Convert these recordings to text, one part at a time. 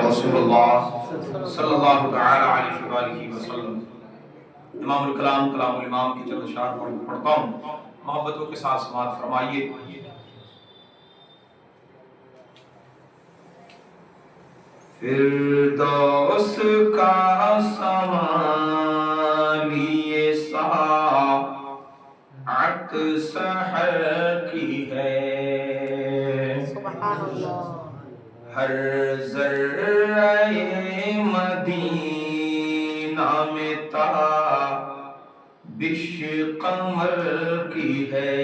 رسول اللہ صلی اللہ تعالی علیہ وآلہ وسلم۔ امام الکلام کلام الامام کی چند اشعار پڑھتا ہوں، محبتوں کے ساتھ سماعت فرمائیے۔ فردوس کا سوالیے ساعت سحر کی ہے، سبحان اللہ۔ ہر ذرہ مدینہ میں تابش قمر کی ہے،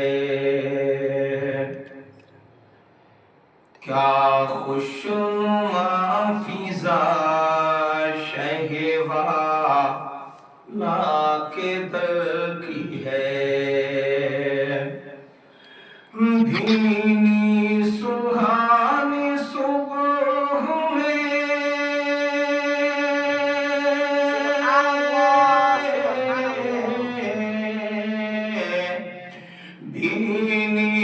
کیا خوشنما فضا شہوار کے در کی ہے، بھینی سہانی صبح میں بھینی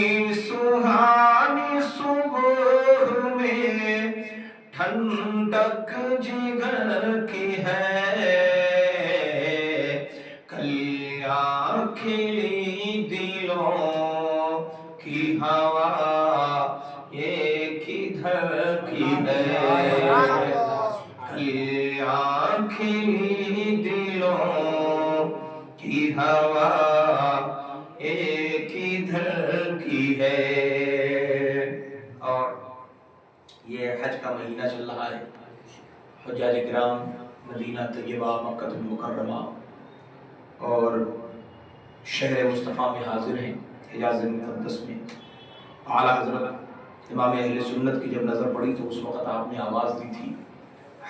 سہانی صبح میں ٹھنڈک جگر کی ہے، کلیاں کھلی دلوں کی ہوا یہ کدھر کی ہے، کلیاں کھلی دلوں کی ہوا یہ کدھر کی ہے۔ اور یہ حج کا مہینہ چل رہا ہے، حجاج کرام مدینہ طیبہ مکہ المکرمہ اور شہر مصطفیٰ میں حاضر ہیں، حجاز مقدس میں۔ اعلیٰ حضرت امام اہل سنت کی جب نظر پڑی تو اس وقت آپ نے آواز دی تھی،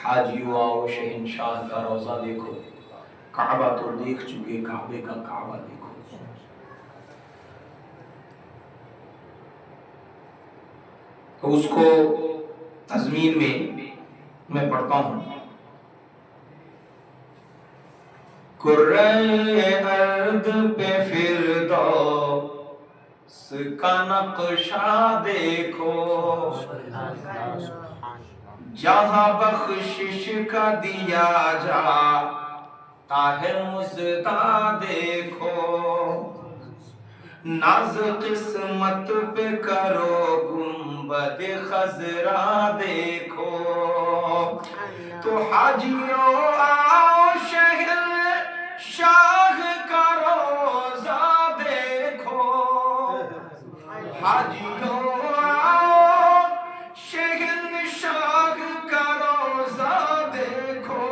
حاجیو آؤ شہنشاہ کا روضہ دیکھو، کعبہ تو دیکھ چکے کعبے کا کعبہ دیکھو۔ تو اس کو تضمین میں پڑھتا ہوں۔ کرۂ ارض پہ فردوس کا نقشہ دیکھو، جہاں بخشش کا دیا جاتا ہے مژدہ دیکھو، ناز قسمت پہ کرو گنبد خضرا دیکھو، تو حاجیوں آؤ شہنشاہ کا روضہ دیکھو، حاجیوں آؤ شہنشاہ کا روضہ دیکھو،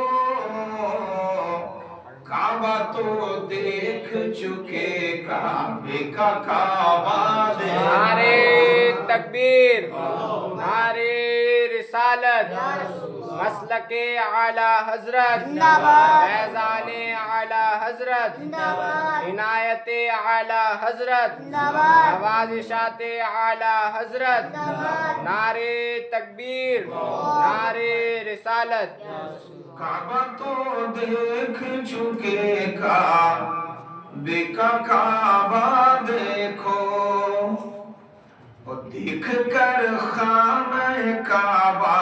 کعبہ تو دیکھ چکے کعبے کا کعبہ دیکھو۔ نعرے تکبیر، نعرے رسالت، مسلک اعلیٰ حضرت، فیضان اعلیٰ حضرت، عنایت اعلیٰ حضرت، نوازشات اعلیٰ حضرت، نعرے تکبیر، نعرے رسالت۔ کعبہ تو دیکھ چکے کعبے کا کعبہ دیکھو، اور دیکھ کر خانہ کعبہ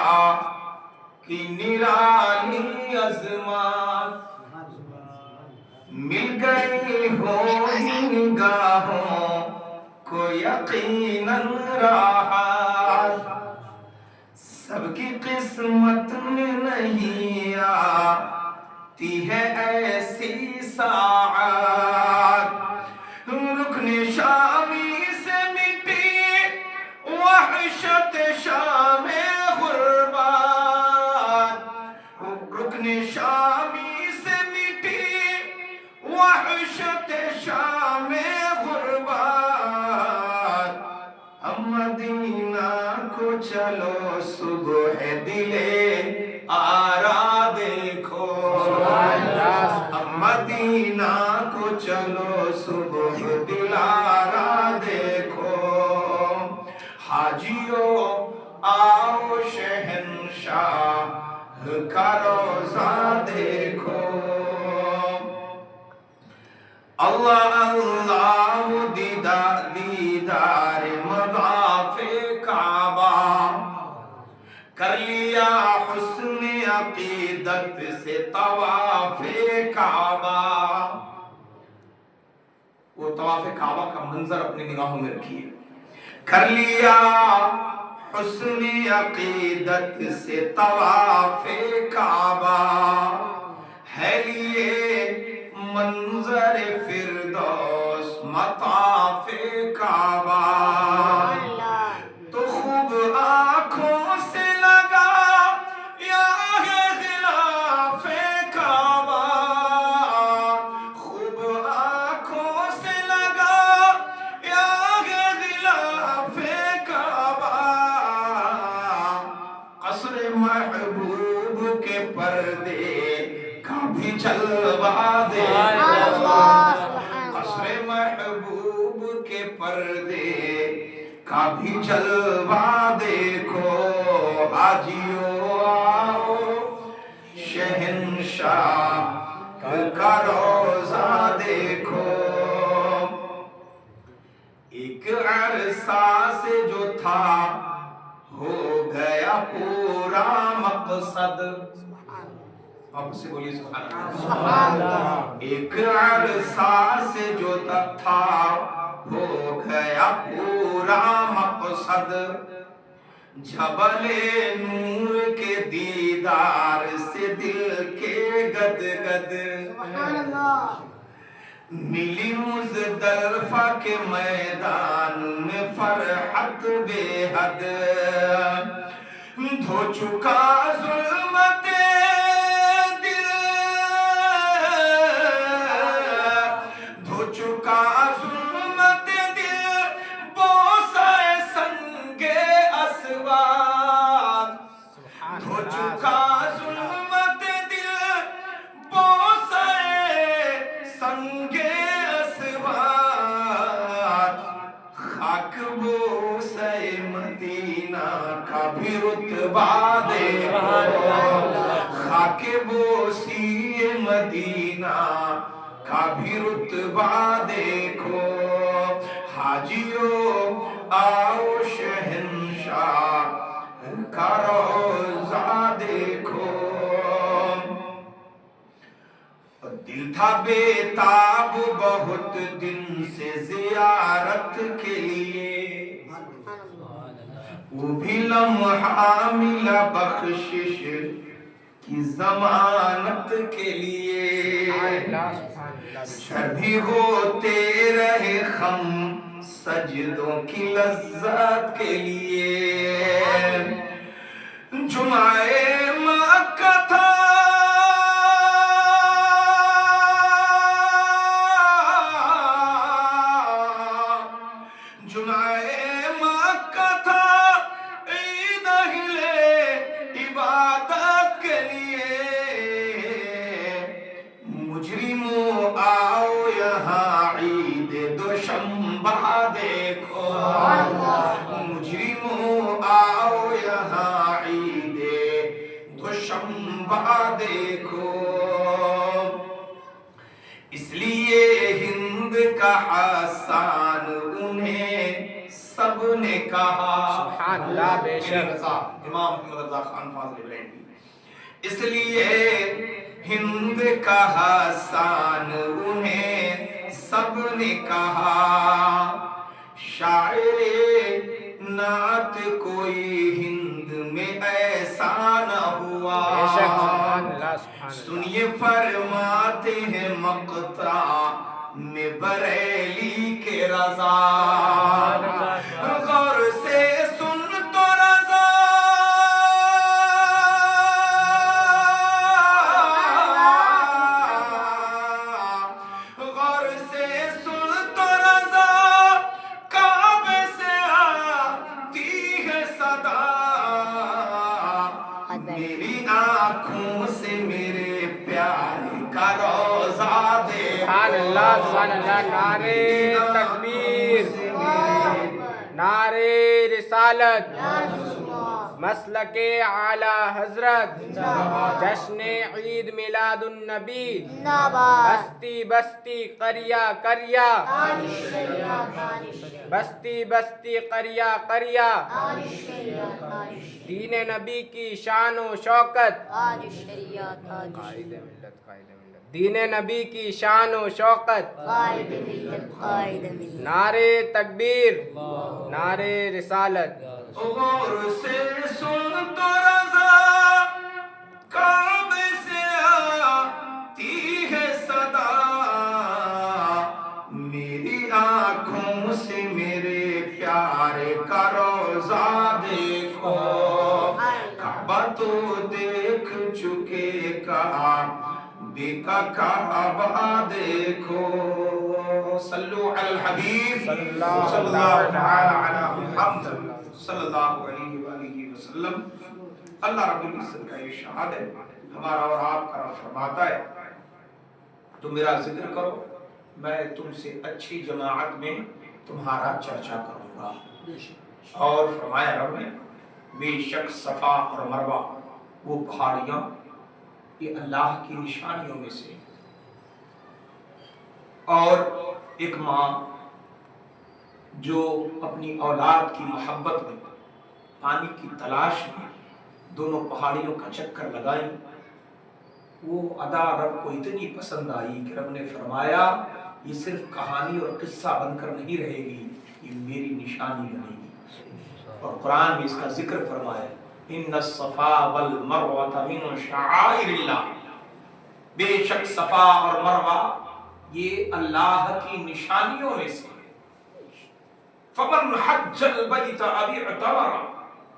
کی نرالی عظمت، مل گئی ہو نگاہوں کو یقیناً راحت، سب کی قسمت میں نہیں آتی ہے ایسی ساعت، رکن شامی سے مٹی وحشت شام غربت، رکن شامی سے مٹی وحشت شام غربت، ہم مدینہ کو چلو صبح دلے آرا دیکھو، ہم مدینہ کو چلو صبح دل آرا دیکھو، حاجیو آؤ شہنشاہ کا روضہ دیکھو، اللہ اللہ دیدار مضاف کعبہ کر لیا حسن عقیدت سے طواف کعبہ. وہ طواف کعبہ کا منظر اپنی نگاہوں میں رکھیے. کر لیا حسن عقیدت سے طواف کعبہ, ہے لیے منظر فردوس مطاف کعبہ. تو خوب آنکھوں سے لگا یا ہے غلاف کعبہ, خوب آنکھوں سے لگا یا ہے غلاف کعبہ. قصر محبوب کے پردے کا بھی جلوہ دیکھو, قصر محبوب کے پردے کا بھی جلوہ دیکھو. حاجیو آؤ شہنشاہ کا روضہ دیکھو. ایک عرصہ سے جو تھا ہو گیا پورا مقصد. آپ سے بولیے سبحان اللہ. ایک عرصہ سے جو تھا ہو گیا پورا مقصد. جبل نور کے دیدار سے دل کے گد گد. ملی مزدلفہ کے میدان میں فرحت بے حد. دھو چکا ظلمت دل, دھو چکا ظلمت دل بوسہ سنگ اسواد. دھو چکا ظلمت دل بوسہ سنگ اسواد. خاک بوسہ مدینہ کا بھی رتبہ دیکھو, خاک بوسی مدینہ کا بھی رتبہ دیکھو. حاجیو آؤ شہنشاہ کا روضہ دیکھو. دل تھا بے تاب بہت دن سے زیارت کے لیے, وہ بھی لمحہ ملا بخشش کی ضمانت کے لیے. سر بھی ہوتے رہے خم سجدوں کی لذت کے لیے. جمعہ مکہ تھا دیکھو. مجرموں آؤ یہاں عید دوشنبہ دیکھو. اس لیے ہند کا حسان انہیں سب نے کہا. سبحان اللہ. بے شک امام محمد رضا خان فاضل ابراہیمی. اس لیے ہند کا حسان انہیں سب نے کہا. شاعر نعت کوئی ہند میں ایسا نہ ہوا. سنیے فرماتے ہیں مقطع میں بریلی کے رضا. غور سے سن تو رضا, غور سے سن تو رضا, کعبے سے آتی ہے صدا. میری آنکھوں سے میرے پیارے کا روضہ دیکھو. سبحان اللہ. سبحان اللہ. نعرے تکبیر, نعرے رسالت. مسلک اعلی حضرت جشن عید میلاد النبی بستی بستی قریہ قریہ بستی بستی قریہ قریہ دین نبی کی شان و شوکت قائد ملت دین نبی کی شان و شوکت نعرے تکبیر نعرے رسالت غور سے سن تو رضا کعبے سے آتی ہے صدا میری آنکھوں سے میرے پیارے کا روضہ دیکھو کعبہ تو دیکھ چکے کعبے کا کعبہ دیکھو صلو علی الحبیب صلی اللہ علیہ محمد صلی اللہ علیہ وآلہ وسلم۔ اللہ رب العزت کا ارشاد ہے، ہمارا اور آپ کا رب فرماتا ہے تم میرا ذکر کرو میں تم سے اچھی جماعت میں تمہارا چرچا کروں گا۔ اور فرمایا رب نے بے شک صفا اور مروہ وہ پہاڑیاں یہ اللہ کی نشانیوں میں سے، اور ایک ماں جو اپنی اولاد کی محبت میں پانی کی تلاش میں دونوں پہاڑیوں کا چکر لگائی، وہ ادا رب کو اتنی پسند آئی کہ رب نے فرمایا یہ صرف کہانی اور قصہ بن کر نہیں رہے گی، یہ میری نشانی بنے گی۔ اور قرآن میں اس کا ذکر فرمایا ان الصفا والمروہ من شعائر اللہ، بے شک صفا اور مروہ یہ اللہ کی نشانیوں میں سے، فمن حج البیت او اعتمر،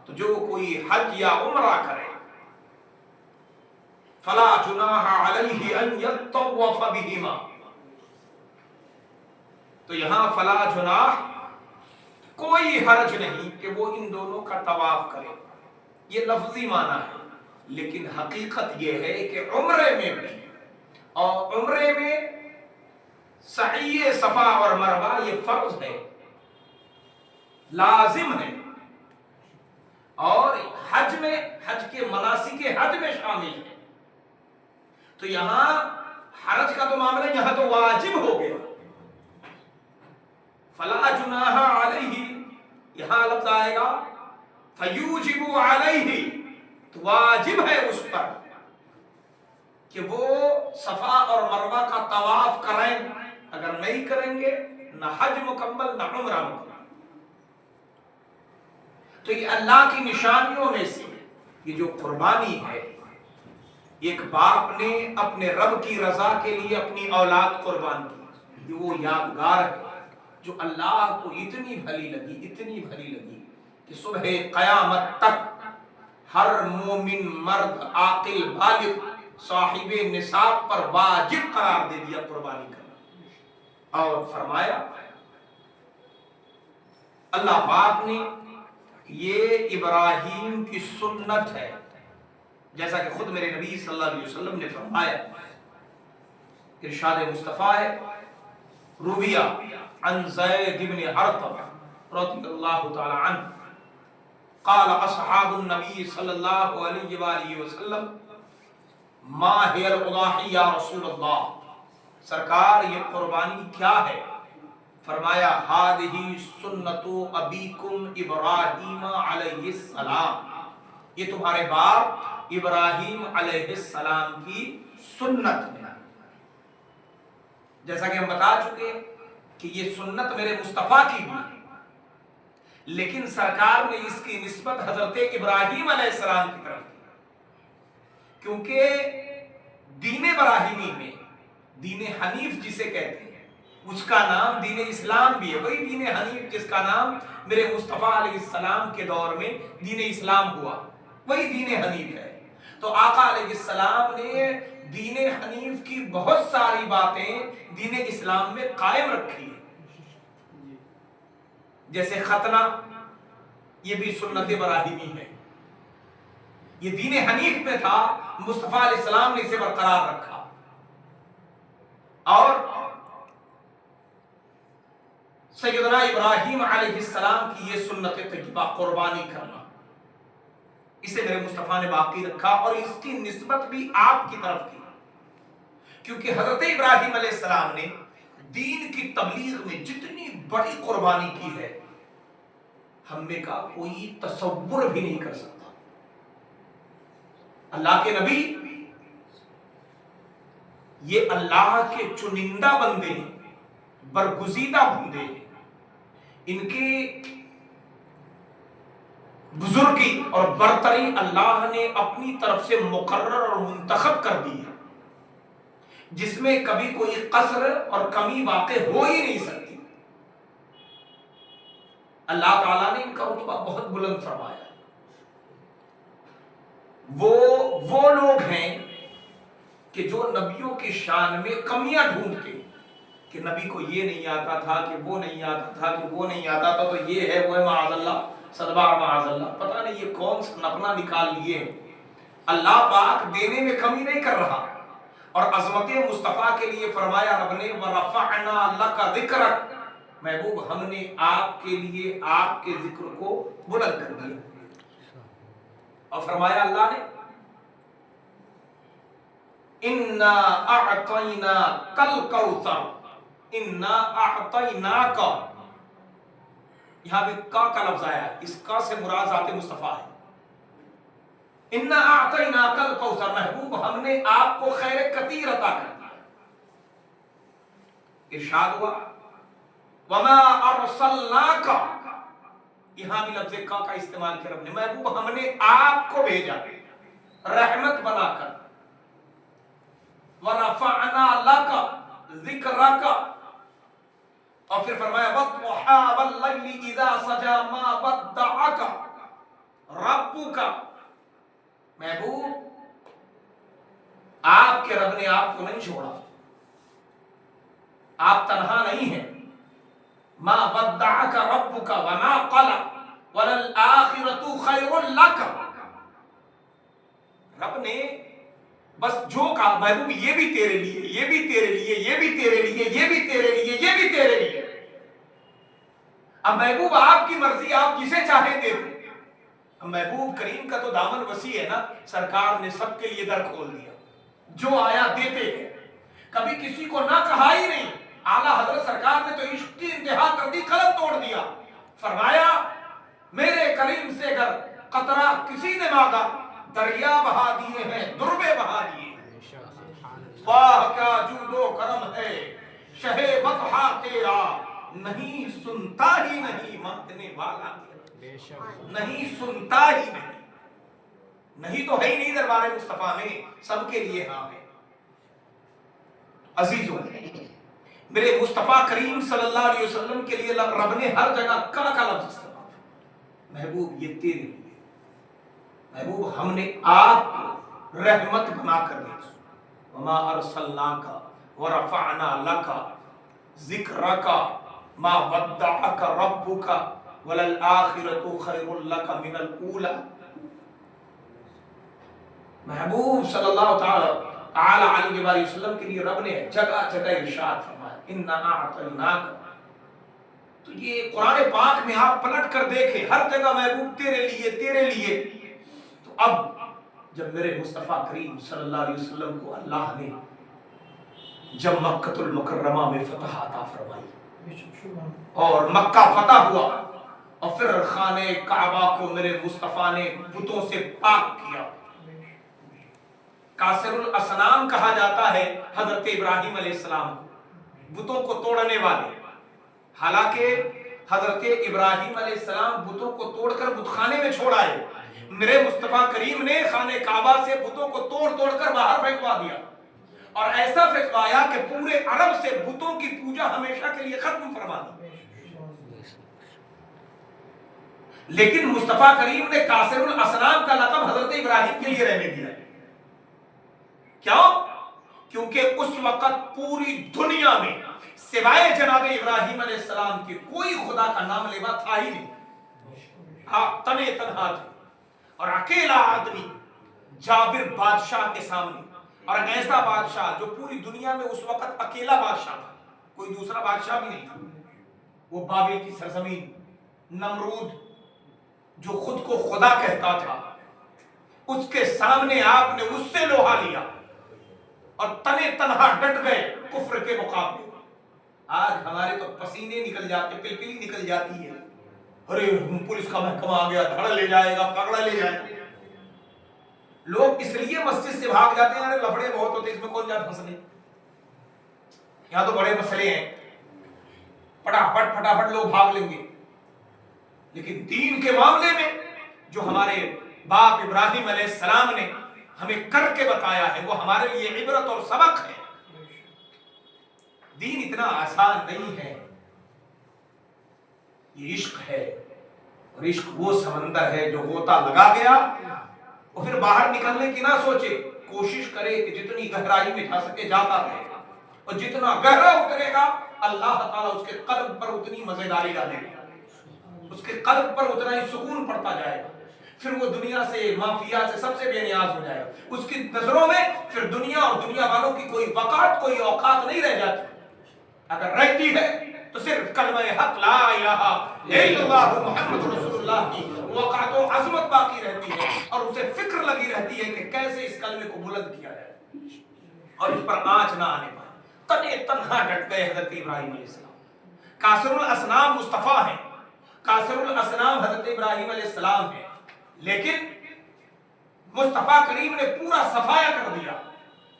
تو جو کوئی حج یا عمرہ کرے، فلا جناح علیہ ان یطوف بہما، تو یہاں فلا جناح کوئی حرج نہیں کہ وہ ان دونوں کا طواف کرے، یہ لفظی معنی ہے، لیکن حقیقت یہ ہے کہ عمرے میں بھی اور عمرے میں سعی صفا اور مروہ یہ فرض ہے، لازم ہے، اور حج میں حج کے مناسک حج میں شامل ہے، تو یہاں حرج کا تو معاملہ یہاں تو واجب ہو گیا، فلا جناح علیہ یہاں لفظ آئے گا فیوجب علیہ، تو واجب ہے اس پر کہ وہ صفا اور مروہ کا طواف کریں، اگر نہیں کریں گے نہ حج مکمل نہ عمرہ مکمل۔ تو یہ اللہ کی نشانیوں میں سے یہ جو قربانی ہے، ایک باپ نے اپنے رب کی رضا کے لیے اپنی اولاد قربان کی، یہ وہ یادگار ہے جو اللہ کو اتنی بھلی لگی کہ صبح قیامت تک ہر مومن مرد عاقل بالغ صاحب نصاب پر واجب قرار دے دیا قربانی کرنا۔ اور فرمایا اللہ پاک نے یہ ابراہیم کی سنت ہے، جیسا کہ خود میرے نبی صلی اللہ علیہ وسلم نے فرمایا، ارشاد مصطفیٰ ہے رویہ عن زید بن ارطم رضی اللہ تعالی عنہ قال اصحاب النبی صلی اللہ علیہ وآلہ وسلم ما هي الاضاحی یا رسول اللہ، سرکار یہ قربانی کیا ہے؟ فرمایا هذه سنت ابیکم ابراہیم علیہ السلام، یہ تمہارے باپ ابراہیم علیہ السلام کی سنت ہے۔ جیسا کہ ہم بتا چکے کہ یہ سنت میرے مصطفیٰ کی بھی ہے، لیکن سرکار نے اس کی نسبت حضرت ابراہیم علیہ السلام کی طرف کی، کیونکہ دین ابراہیمی میں دین حنیف جسے کہتے ہیں اس کا نام دین اسلام بھی ہے، وہی دین حنیف جس کا نام میرے مصطفیٰ علیہ السلام کے دور میں دین اسلام ہوا، وہی دین حنیف ہے۔ تو آقا علیہ السلام نے دین حنیف کی بہت ساری باتیں دین اسلام میں قائم رکھی ہیں، جیسے ختنہ، یہ بھی سنت ابراہیمی ہے، یہ دین حنیف میں تھا، مصطفیٰ علیہ السلام نے اسے برقرار رکھا۔ اور سیدنا ابراہیم علیہ السلام کی یہ سنت طیبہ قربانی کرنا، اسے میرے مصطفیٰ نے باقی رکھا، اور اس کی نسبت بھی آپ کی طرف کی، کیونکہ حضرت ابراہیم علیہ السلام نے دین کی تبلیغ میں جتنی بڑی قربانی کی ہے، ہم میں کا کوئی تصور بھی نہیں کر سکتا۔ اللہ کے نبی یہ اللہ کے چنندہ بندے ہیں، برگزیدہ بندے ہیں، ان کی بزرگی اور برتری اللہ نے اپنی طرف سے مقرر اور منتخب کر دی ہے، جس میں کبھی کوئی قصر اور کمی واقع ہو ہی نہیں سکتی۔ اللہ تعالیٰ نے ان کا رتبہ بہت بلند فرمایا۔ وہ لوگ ہیں کہ جو نبیوں کی شان میں کمیاں ڈھونڈتے کہ نبی کو یہ نہیں آتا تھا، کہ وہ نہیں آتا تھا، کہ وہ نہیں آتا تھا، تو یہ ہے وہ ہے، معاذ اللہ، صدبار معاذ اللہ، پتہ نہیں یہ کون سا نپنا نکال لیے ہیں۔ اللہ پاک دینے میں کمی نہیں کر رہا، اور عظمت مصطفیٰ کے لیے فرمایا رب نے وَرَفَعْنَا لَكَ ذِكْرَكَ، محبوب ہم نے آپ کے لیے آپ کے ذکر کو بلند کر دیا، اور فرمایا اللہ نے اِنَّا أَعْطَيْنَاكَ الْكَوْثَرَ اِنَّا أَعْطَيْنَاكَ، یہاں بھی کا لفظ آیا ہے، اس کا سے مراد ذات مصطفیٰ ہے۔ اِنَّا أَعْطَيْنَاكَ الْكَوْثَرَ، محبوب ہم نے آپ کو خیر کثیر عطا کر دیا۔ ارشاد ہوا وَمَا أَرْسَلْنَاكَ، یہاں بھی لفظ کا استعمال کیا رب نے، محبوب ہم نے آپ کو بھیجا رحمت بنا کر، وَرَفَعْنَا لَكَ ذِكْرَكَ، اور پھر فرمایا وَالضُّحَىٰ وَاللَّيْلِ إِذَا سَجَىٰ مَا وَدَّعَكَ رَبُّكَ، محبوب آپ کے رب نے آپ کو نہیں چھوڑا، آپ تنہا نہیں ہیں، ما ودعک ربک وما قلى وللآخرة خیر لک، رب نے بس جو کہا محبوب یہ بھی تیرے لیے، یہ بھی تیرے لیے، یہ بھی تیرے لیے، یہ بھی تیرے لیے، یہ بھی تیرے لیے۔ اب محبوب آپ کی مرضی، آپ جسے چاہیں دے دیں۔ اب محبوب کریم کا تو دامن وسیع ہے نا، سرکار نے سب کے لیے در کھول دیا، جو آیا دیتے ہیں، کبھی کسی کو نہ کہا ہی نہیں۔ اعلیٰ حضرت سرکار نے تو عشق کی انتہا کر دی، قلم توڑ دیا، فرمایا میرے کریم سے اگر قطرہ کسی نے مانگا دریا بہا دیے ہیں، دربے بہا دیے ہیں۔ واہ کیا جود و کرم ہے شہ بطحا تیرا، نہیں سنتا ہی نہیں مانگنے والا، نہیں سنتا ہی نہیں، نہیں تو ہے ہی نہیں دربار مصطفیٰ میں، سب کے لیے ہاں ہے۔ عزیزوں، میرے مصطفیٰ کریم صلی اللہ علیہ وسلم کے لیے رب نے ہر جگہ کا لفظ استعمال، محبوب یہ تیرے لیے، محبوب ہم نے آپ کو رحمت بنا کر دیا، وما ارسلناک ورفعنا لک ذکرک ما ودعک ربک وللآخرة خیر لک من الاولی، محبوب صلی اللہ تعالی علیہ وآلہ وسلم کے لیے رب نے جگہ جگہ ارشاد فرمایا اِنَّا أَعْطَيْنَاكَ۔ تو یہ قرآن پاک میں آپ پلٹ کر دیکھیں، ہر جگہ محبوب تیرے لیے تیرے لیے۔ تو اب جب میرے مصطفیٰ کریم صلی اللہ علیہ وسلم کو اللہ نے جب مکہ المکرمہ میں فتح عطا فرمائی اور مکہ فتح ہوا، اور پھر خانہ کعبہ کو میرے مصطفیٰ نے بتوں سے پاک کیا، کاسر الاسنام کہا جاتا ہے حضرت ابراہیم علیہ السلام کو، بتوں کو توڑنے والے۔ حالانکہ حضرت ابراہیم علیہ السلام بتوں کو توڑ کر بت خانے میں چھوڑا ہے، میرے مصطفیٰ کریم نے خانہ کعبہ سے بتوں کو توڑ توڑ کر باہر پھینکوا دیا، اور ایسا پھینکوایا کہ پورے عرب سے بتوں کی پوجا ہمیشہ کے لیے ختم فرما دی۔ لیکن مصطفیٰ کریم نے کاسر الاسنام کا لقب حضرت ابراہیم کے لیے رہنے دیا۔ کیوں؟ کیونکہ اس وقت پوری دنیا میں سوائے جناب ابراہیم علیہ السلام کے کوئی خدا کا نام لیوا تھا ہی نہیں، تنے تنہا تھے، اور اکیلا آدمی جابر بادشاہ کے سامنے، اور ایسا بادشاہ جو پوری دنیا میں اس وقت اکیلا بادشاہ تھا، کوئی دوسرا بادشاہ بھی نہیں تھا، وہ بابل کی سرزمین، نمرود جو خود کو خدا کہتا تھا، اس کے سامنے آپ نے اس سے لوہا لیا اور تنے تنہا ڈٹ گئے کفر کے مقابلے. آج ہمارے تو پسینے نکل جاتے, پلپلی نکل جاتی ہے, ارے پولیس کا محکمہ آ گیا, دھڑ لے جائے گا, پکڑا لے جائے گا. لوگ اس لیے مسجد سے بھاگ جاتے ہیں, ارے لفڑے بہت ہوتے ہیں, اس میں کون جاتا پھنسنے, یہاں تو بڑے مسئلے ہیں, پھٹافٹ لوگ بھاگ لیں گے. لیکن دین کے معاملے میں جو ہمارے باپ ابراہیم علیہ السلام نے ہمیں کر کے بتایا ہے وہ ہمارے لیے عبرت اور سبق ہے. دین اتنا آسان نہیں ہے, یہ عشق ہے, اور عشق وہ سمندر ہے جو غوطہ لگا گیا اور پھر باہر نکلنے کی نہ سوچے, کوشش کرے کہ جتنی گہرائی میں جا سکے جاتا رہے, اور جتنا گہرا اترے گا اللہ تعالیٰ اس کے قلب پر اتنی مزیداری ڈالے گا, اس کے قلب پر اتنا ہی سکون پڑتا جائے گا. پھر وہ دنیا سے, مافیا سے سب سے بے نیاز ہو جائے گا. اس کی نظروں میں پھر دنیا اور دنیا والوں کی کوئی وقات, کوئی اوقات نہیں رہ جاتی. اگر رہتی ہے تو صرف کلمہ حق لا الہ الا اللہ محمد رسول اللہ کی وقات و عظمت باقی رہتی ہے, اور اسے فکر لگی رہتی ہے کہ کیسے اس کلمے کو بلند کیا جائے اور اس پر آنچ نہ آنے پائے. تنے تنہا ڈٹ گئے حضرت ابراہیم علیہ السلام. کاسر الاسنام مصطفیٰ ہیں, کاسر الاسنام حضرت ابراہیم علیہ السلام ہیں, لیکن مصطفیٰ کریم نے پورا صفایا کر دیا.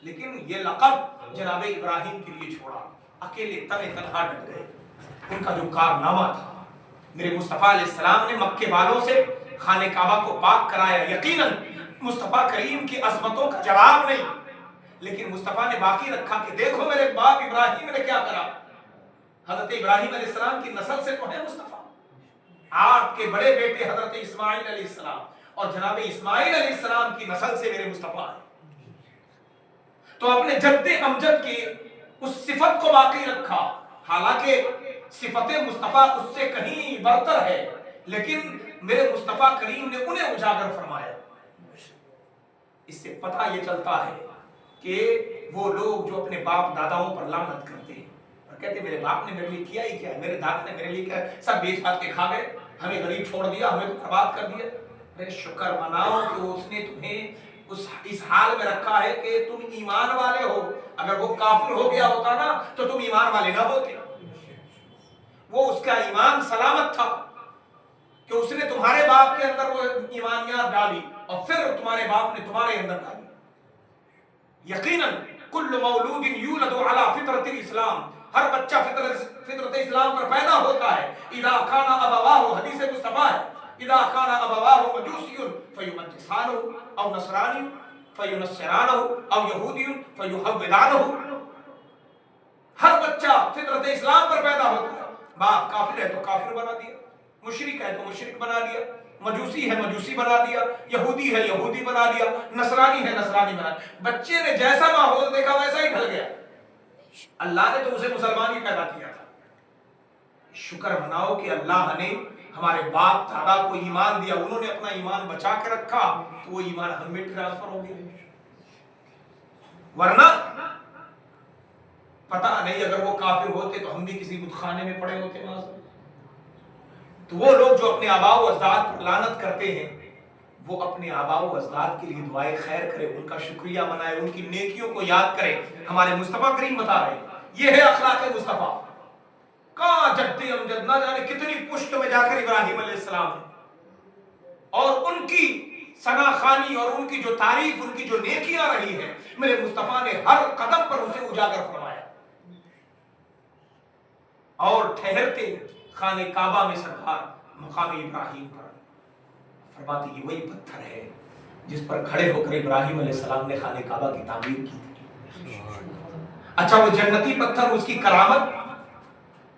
لیکن یہ لقب جناب ابراہیم کے لیے چھوڑا, اکیلے تنے تنہا ڈٹ گئے. ان کا جو کارنامہ تھا, میرے مصطفیٰ علیہ السلام نے مکے والوں سے خانہ کعبہ کو پاک کرایا. یقیناً مصطفیٰ کریم کی عظمتوں کا جواب نہیں, لیکن مصطفیٰ نے باقی رکھا کہ دیکھو میرے باپ ابراہیم نے کیا کرا. حضرت ابراہیم علیہ السلام کی نسل سے تو ہے مصطفیٰ, آپ کے بڑے بیٹے حضرت اسماعیل علیہ السلام, اور جناب اسماعیل علیہ السلام کی نسل سے میرے مصطفیٰ ہیں. تو اپنے جد امجد کی اس صفت کو باقی رکھا, حالانکہ صفت مصطفیٰ اس سے کہیں برتر ہے, لیکن میرے مصطفیٰ کریم نے انہیں اجاگر فرمایا. اس سے پتہ یہ چلتا ہے کہ وہ لوگ جو اپنے باپ داداؤں پر لعنت کرتے ہیں اور کہتے ہیں میرے باپ نے میرے لیے کیا ہی کیا ہے, میرے دادا نے میرے لیے کیا, سب بیچ ہاتھ کے کھا گئے, ہمیں غریب چھوڑ دیا, ہمیں تو برباد کر دیا. میرے شکر مناؤ کہ اس نے تمہیں اس حال میں رکھا ہے کہ تم ایمان والے ہو. اگر وہ کافر ہو گیا ہوتا نا تو تم ایمان والے نہ ہوتے. وہ اس کا ایمان سلامت تھا کہ اس نے تمہارے باپ کے اندر وہ ایمانیات ڈالی اور پھر تمہارے باپ نے تمہارے اندر ڈالی. یقیناً کل مولود یولد علی فطرت الاسلام, ہر بچہ فطرت اسلام پر پیدا ہوتا ہے. اذا کان ابواہ, حدیث مصطفیٰ ہے, اذا کان ابواہ مجوسی فیمجسانہ او نصرانی فینصرانہ او یہودی فیحودانہ. ہر بچہ فطرت اسلام پر پیدا ہوتا ہے. باپ کافر ہے تو کافر بنا دیا, مشرک ہے تو مشرک بنا دیا, مجوسی ہے مجوسی بنا دیا, یہودی ہے یہودی بنا دیا, نصرانی ہے نصرانی بنا دیا. بچے نے جیسا ماحول دیکھا ویسا ہی ڈھل گیا. اللہ نے تو اسے مسلمان ہی پیدا کیا تھا. شکر مناؤ کہ اللہ نے ہمارے باپ دادا کو ایمان دیا, انہوں نے اپنا ایمان بچا کے رکھا تو وہ ایمان ہم میں ٹرانسفر ہو گیا. ورنہ پتہ نہیں اگر وہ کافر ہوتے تو ہم بھی کسی بت خانے میں پڑے ہوتے. تو وہ لوگ جو اپنے آباء و اجداد پر لعنت کرتے ہیں وہ اپنے آباء و اجداد کے لیے دعائے خیر کرے, ان کا شکریہ منائے, ان کی نیکیوں کو یاد کرے. ہمارے مصطفیٰ کریم بتا رہے ہیں یہ ہے اخلاق مصطفیٰ. کہاں جد امجد نہ جانے کتنی پشت میں جا کر ابراہیم علیہ السلام ہے, اور ان کی ثنا خوانی اور ان کی جو تعریف, ان کی جو نیکیاں رہی ہیں, میرے مصطفیٰ نے ہر قدم پر اسے اجاگر فرمایا. اور ٹھہرتے خانہ کعبہ میں سرکار مقام ابراہیم پر فرماتے یہ وہی پتھر ہے جس پر کھڑے ہو کر ابراہیم علیہ السلام نے خانہ کعبہ کی تعمیر کی تھی. اچھا وہ جنتی پتھر, اس کی کرامت,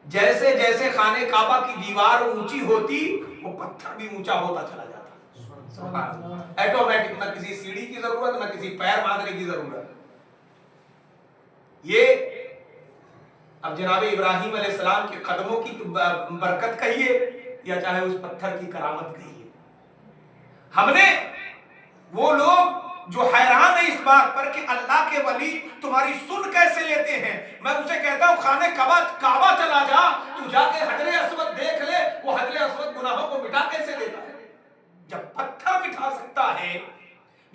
جیسے جیسے خانہ کعبہ کی دیوار اونچی ہوتی وہ پتھر بھی اونچا ہوتا چلا جاتا. ایٹومیٹک, نہ کسی سیڑھی کی ضرورت نہ کسی پیر باندھنے کی ضرورت. یہ اب جناب ابراہیم علیہ السلام کے قدموں کی برکت کہیے یا چاہے اس پتھر کی کرامت کہیے. ہم نے وہ لوگ جو حیران ہیں اس بات پر کہ اللہ کے ولی تمہاری سن کیسے لیتے ہیں, میں اسے کہتا ہوں خانہ کعبہ چلا جا, تو جا کے حجر اسود دیکھ لے, وہ حجر اسود گناہوں کو مٹا کیسے دیتا ہے. جب پتھر مٹا سکتا ہے,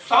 100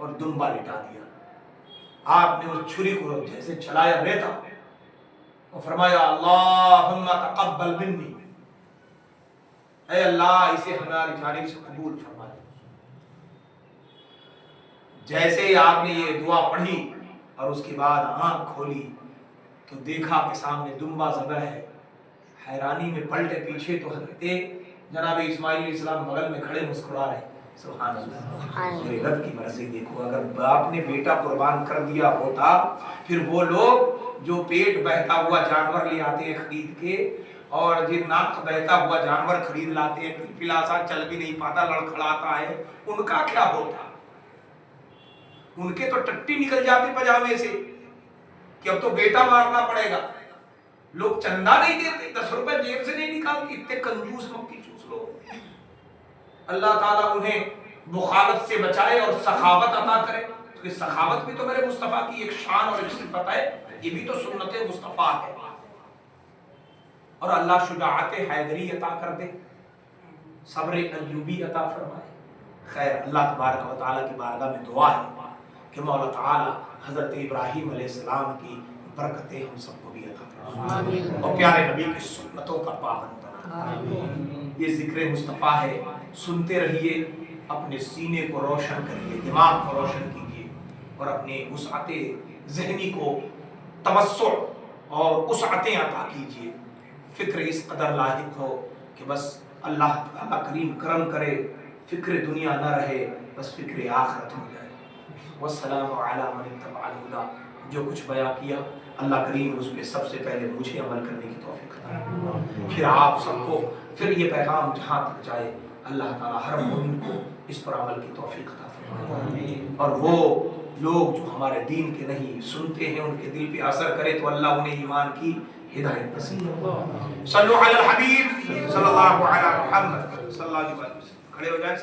اور دمبا لٹا دیا. آپ نے اس چھری کو جیسے چلایا رہتا اور فرمایا اللہم تقبل منی، اے اللہ اسے ہماری جانب سے قبول فرما لے. جیسے ہی آپ نے یہ دعا پڑھی اور اس کے بعد آنکھ کھولی تو دیکھا کہ سامنے دمبا ذبح ہے. حیرانی میں پلٹے پیچھے تو حضرت جناب اسماعیل علیہ السلام بغل میں کھڑے مسکرا رہے. سبحان اللہ، میرے رب کی مرضی دیکھو. اگر باپ نے بیٹا قربان کر دیا ہوتا، پھر وہ لوگ جو پیٹ بہتا ہوا جانور لے آتے ہیں خرید کے، اور جو ناک بہتا ہوا جانور خرید لاتے ہیں، پلاسا چل بھی نہیں پاتا لڑکھڑاتا ہے، ان کا کیا ہوتا؟ ان کے تو ٹٹی نکل جاتے پجامے سے کہ اب تو بیٹا مارنا پڑے گا. لوگ چندہ نہیں دیتے، 10 روپے جیب سے نہیں نکالتے. اتنے کنجوس مکی چوس لوگ. اللہ تعالیٰ انہیں بخالت سے بچائے اور سخاوت عطا کرے. کیونکہ سخاوت بھی تو میرے مصطفیٰ کی ایک شان اور ایک صفت ہے، یہ بھی تو سنت مصطفیٰ ہے. اور اللہ شجاعت حیدری عطا کر دے، صبر ایوبی عطا فرمائے. خیر، اللہ تبارک و تعالیٰ کی بارگاہ میں دعا ہے کہ مولا تعالیٰ حضرت ابراہیم علیہ السلام کی برکتیں ہم سب کو بھی عطا فرمائے اور پیارے نبی کی سنتوں کا پابند بنائے. یہ ذکر مصطفیٰ ہے، سنتے رہیے، اپنے سینے کو روشن کریے، دماغ کو روشن کیجیے، اور اپنے وسعت ذہنی کو توسع اور وسعتیں عطا کیجیے. فکر اس قدر لاحق ہو کہ بس اللہ تعالیٰ کریم کرم کرے، فکر دنیا نہ رہے، بس فکر آخرت ہو جائے. والسلام علی من اتبع الہدی. جو کچھ بیان کیا اللہ کریم اس پہ سب سے پہلے مجھے عمل کرنے کی توفیق عطا، پھر آپ سب کو، پھر یہ پیغام جہاں تک جائے اللہ تعالیٰ ہر مومن کو اس پر عمل کی توفیق عطا فرمائے. اور وہ لوگ جو ہمارے دین کے نہیں سنتے ہیں، ان کے دل پہ اثر کرے تو اللہ انہیں ایمان کی ہدایت نصیب فرمائے. صلو علی الحبیب صلی اللہ علی محمد صلی اللہ علیہ وسلم. کھڑے ہو جائیں.